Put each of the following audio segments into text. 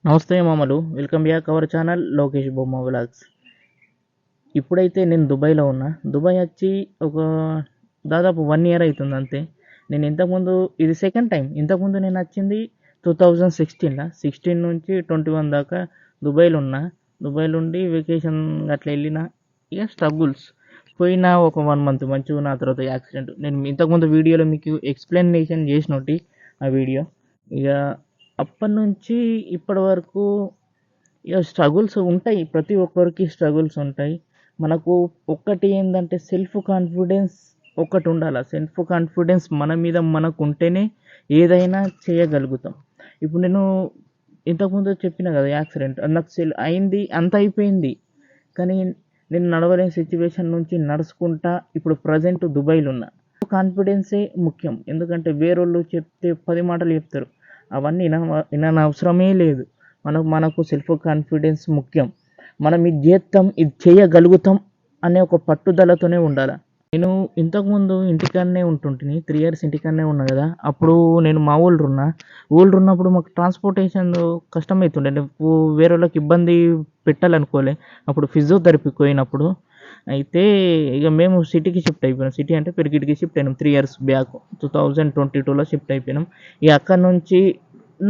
నమస్తే మామలు, welcome back our channel Lokesh బొమ్మ వ్లాగ్స్. ఇప్పుడైతే నేను దుబాయ్లో ఉన్నా. దుబాయ్ వచ్చి ఒక దాదాపు 1 ఇయర్ అవుతుంది అంతే. నేను ఇంతకుముందు ఇది సెకండ్ టైం. ఇంతకుముందు నేను వచ్చింది 2016లో. 16 నుంచి 21 దాకా దుబాయ్లో ఉన్నా. దుబాయ్లో ఉండి వెకేషన్ అట్లా వెళ్ళిన. ఇక స్ట్రగుల్స్ పోయిన ఒక 1 మంత్ మంచిగా ఉన్న తర్వాత యాక్సిడెంట్. నేను ఇంతకుముందు వీడియోలో మీకు ఎక్స్ప్లెనేషన్ చేసినట్టు ఆ వీడియో. ఇక అప్పటి నుంచి ఇప్పటి వరకు ఇక స్ట్రగుల్స్ ఉంటాయి. ప్రతి ఒక్కరికి స్ట్రగుల్స్ ఉంటాయి. మనకు ఒక్కటి ఏంటంటే సెల్ఫ్ కాన్ఫిడెన్స్ ఒకటి ఉండాలి. సెల్ఫ్ కాన్ఫిడెన్స్ మన మీద మనకు ఉంటేనే ఏదైనా చేయగలుగుతాం. ఇప్పుడు నేను ఇంతకుముందు చెప్పిన కదా యాక్సిడెంట్, నాకు అయింది, అంత అయిపోయింది. కానీ నేను నడవలేని సిచ్యువేషన్ నుంచి నడుచుకుంటా ఇప్పుడు ప్రజెంట్ దుబాయ్లో ఉన్నా. కాన్ఫిడెన్సే ముఖ్యం. ఎందుకంటే వేరేళ్ళు చెప్తే 10 మాటలు చెప్తారు, అవన్నీ వినని అవసరమే లేదు. మనకు సెల్ఫ్ కాన్ఫిడెన్స్ ముఖ్యం. మనం ఇది చేస్తాం, ఇది చేయగలుగుతాం అనే ఒక పట్టుదలతోనే ఉండాలి. నేను ఇంతకుముందు ఇంటికాడనే ఉంటుంటిని. 3 years ఇంటికాడనే ఉన్నా కదా. అప్పుడు నేను మా ఊళ్ళో ఉన్నప్పుడు మాకు ట్రాన్స్పోర్టేషన్ కష్టమవుతుండే. వేరే వాళ్ళకి ఇబ్బంది పెట్టాలనుకోలే. అప్పుడు ఫిజియోథెరపీకి పోయినప్పుడు అయితే ఇక మేము సిటీకి షిఫ్ట్ అయిపోయినాం. సిటీ అంటే పెరిగిటికి షిఫ్ట్ అయినాం 3 years బ్యాక్. 2022లో షిఫ్ట్ అయిపోయినాం. ఇక అక్కడ నుంచి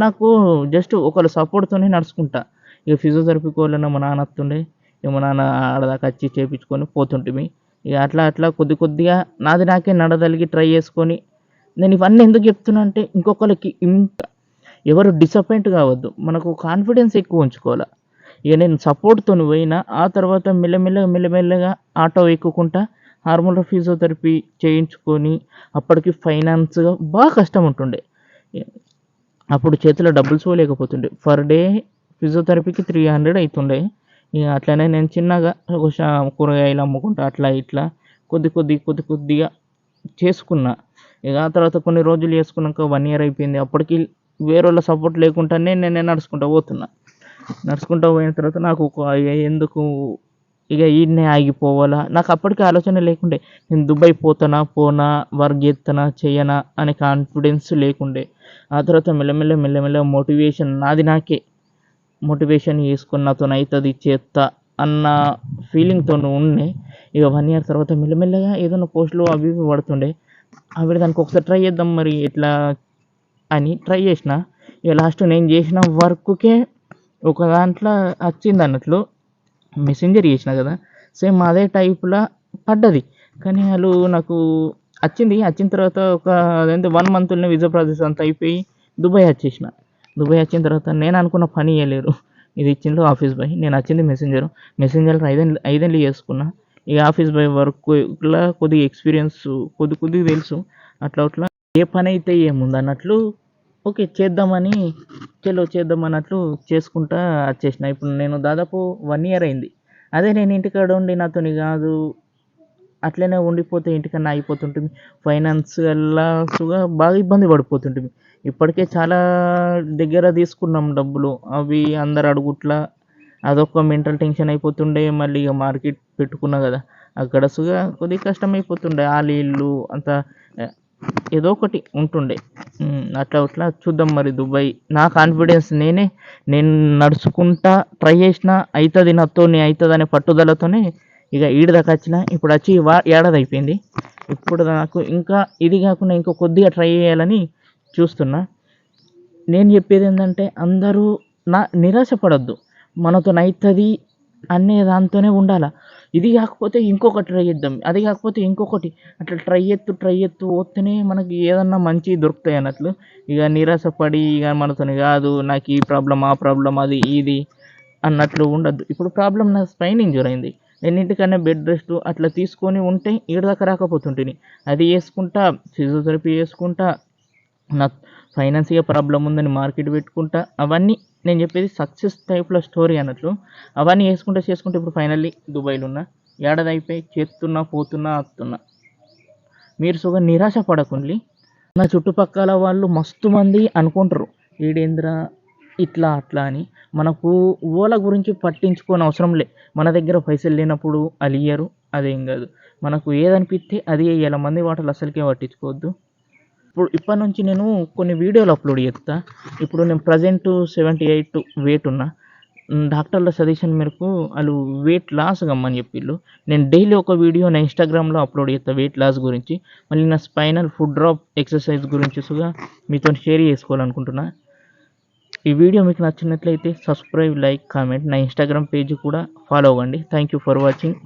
నాకు జస్ట్ ఒకళ్ళ సపోర్ట్తోనే నడుచుకుంటా. ఇక ఫిజియోథెరపీకి వాళ్ళన్నా మా నాన్న వస్తుండే. ఇక మా నాన్న ఆడదాకా వచ్చి చేయించుకొని పోతుంటిమి. ఇక అట్లా అట్లా కొద్దిగా నాది నాకే నడదలిగి ట్రై చేసుకొని. నేను ఇవన్నీ ఎందుకు చెప్తున్నా అంటే ఇంకొకరికి ఎవరు డిసప్పాయింట్ కావద్దు. మనకు కాన్ఫిడెన్స్ ఎక్కువ ఉంచుకోవాలి. ఇక నేను సపోర్ట్తో పోయినా. ఆ తర్వాత మెల్లమెల్లగా ఆటో ఎక్కుకుంటా హార్మోన్ ఫిజియోథెరపీ చేయించుకొని అప్పటికి ఫైనాన్స్గా బాగా కష్టం ఉంటుండే. అప్పుడు చేతిలో డబ్బులు చూడలేకపోతుండే. పర్ డే ఫిజియోథెరపీకి 300 అవుతుండే. ఇక అట్లనే నేను చిన్నగా కూరగాయలు అమ్ముకుంటా అట్లా ఇట్లా కొద్దిగా చేసుకున్నా. ఇక ఆ తర్వాత కొన్ని రోజులు చేసుకున్నాక 1 year అయిపోయింది. అప్పటికి వేరే వాళ్ళ సపోర్ట్ లేకుండానే నేను నడుచుకుంటూ పోయిన తర్వాత నాకు ఎందుకు ఇక ఈడనే ఆగిపోవాలా, నాకు అప్పటికి ఆలోచన లేకుండే. నేను దుబాయ్ పోనా, వర్క్ చేస్తానా చేయనా అనే కాన్ఫిడెన్స్ లేకుండే. ఆ తర్వాత మెల్లమెల్ల మోటివేషన్ నాకే మోటివేషన్ చేసుకుని నాతో అవుతుంది చేస్తా అన్న ఫీలింగ్తో ఉండే. ఇక 1 year తర్వాత మెల్లమెల్లగా ఏదైనా పోస్టులు అవి ఇవి పడుతుండే. అవి దానికి ఒకసారి ట్రై చేద్దాం మరి ఎట్లా అని ట్రై చేసిన. ఇక లాస్ట్ నేను చేసిన వర్క్కే ఒక దాంట్లో వచ్చింది అన్నట్లు. మెసెంజర్ చేసిన కదా, సేమ్ అదే టైప్లో పడ్డది. కానీ వాళ్ళు నాకు వచ్చిన తర్వాత ఒక అదంటే 1 monthలోనే విజా ప్రాసెస్ అంతా అయిపోయి దుబాయ్ వచ్చేసిన. దుబాయ్ వచ్చిన తర్వాత నేను అనుకున్న పని చేయలేరు. ఇది ఇచ్చిండు ఆఫీస్ బాయ్, నేను వచ్చింది మెసెంజర్ 5 ఏళ్ళు చేసుకున్నా. ఇక ఆఫీస్ బాయ్ వర్క్లో కొద్దిగా ఎక్స్పీరియన్స్ కొద్దిగా తెలుసు. అట్లా ఏ పని అయితే ఏముంది అన్నట్లు ఓకే చేద్దామని అన్నట్లు చేసుకుంటా వచ్చేసిన. ఇప్పుడు నేను దాదాపు 1 year అయింది. అదే నేను ఇంటికాడ ఉండి నాతోని కాదు, అట్లనే ఉండిపోతే ఇంటికన్నా అయిపోతుంటుంది. ఫైనాన్షియల్గా బాగా ఇబ్బంది పడిపోతుంటుంది. ఇప్పటికే చాలా దగ్గర తీసుకున్నాం డబ్బులు, అవి అందరు అడుగుట్లా అదొక మెంటల్ టెన్షన్ అయిపోతుండే. మళ్ళీ ఇక మార్కెట్ పెట్టుకున్నా కదా, అక్కడ కొద్దిగా కష్టం అయిపోతుండే. ఇల్లు అంతా ఏదో ఒకటి ఉంటుండే. అట్లా చూద్దాం మరి దుబాయ్. నా కాన్ఫిడెన్స్ నేను నడుచుకుంటా ట్రై చేసిన, అవుతుంది అనే పట్టుదలతోనే ఇక ఈడ దాకా వచ్చిన. ఇప్పుడు వచ్చి ఏడాది అయిపోయింది. ఇప్పుడు నాకు ఇంకా ఇది కాకుండా ఇంకో కొద్దిగా ట్రై చేయాలని చూస్తున్నా. నేను చెప్పేది ఏంటంటే అందరూ నిరాశపడద్దు. మనతో అవుతుంది అనే దాంతోనే ఉండాలి. ఇది కాకపోతే ఇంకొకటి ట్రై చేద్దాం, అది కాకపోతే ఇంకొకటి, అట్లా ట్రై చేస్తూ పోతేనే మనకి ఏదన్నా మంచి దొరుకుతాయి అన్నట్లు. ఇక నిరాశపడి ఇక మనతోని కాదు, నాకు ఈ ప్రాబ్లం ఆ ప్రాబ్లం అది ఇది అన్నట్లు ఉండద్దు. ఇప్పుడు ప్రాబ్లం నా స్పైన్ ఇంజూర్ అయింది. నేను ఇంటికన్నా బెడ్ రెస్ట్ అట్లా తీసుకొని ఉంటే ఈడ దాకా రాకపోతుంటిని. అది చేసుకుంటా, ఫిజియోథెరపీ చేసుకుంటా, నాకు ఫైనాన్షియల్ ప్రాబ్లం ఉందని మార్కెట్ పెట్టుకుంటా. అవన్నీ నేను చెప్పేది సక్సెస్ టైప్లో స్టోరీ అన్నట్లు. అవన్నీ చేసుకుంటా ఇప్పుడు ఫైనల్లీ దుబాయ్లో ఉన్నా. ఏడాది అయిపోయి చేస్తున్నా, పోతున్నా, వస్తున్నా. మీరు నిరాశ పడకుండి. నా చుట్టుపక్కల వాళ్ళు మస్తు మంది అనుకుంటారు ఈడేంద్ర ఇట్లా అట్లా అని. మనకు ఓల గురించి పట్టించుకోని అవసరం లే. మన దగ్గర పైసలు లేనప్పుడు అలియరు, అదేం కాదు. మనకు ఏదనిపిస్తే అది వేయాలి. మంది వాటలు అసలుకే పట్టించుకోవద్దు. ఇప్పటి నుంచి నేను కొన్ని వీడియోలు అప్లోడ్ చేస్తా. ఇప్పుడు నేను ప్రజెంట్ 78 వెయిట్ ఉన్నా. డాక్టర్ల సజెషన్ మేరకు వాళ్ళు వెయిట్ లాస్ కమ్మని చెప్పిళ్ళు. నేను డైలీ ఒక వీడియో నా ఇన్స్టాగ్రామ్లో అప్లోడ్ చేస్తా వెయిట్ లాస్ గురించి. మళ్ళీ నా స్పైనల్ ఫుడ్ డ్రాప్ ఎక్సర్సైజ్ గురించి కూడా మీతో షేర్ చేసుకోవాలనుకుంటున్నా. ఈ వీడియో మీకు నచ్చినట్లయితే సబ్స్క్రైబ్, లైక్, కామెంట్. నా ఇన్స్టాగ్రామ్ పేజ్ కూడా ఫాలో అవ్వండి. Thank you for watching.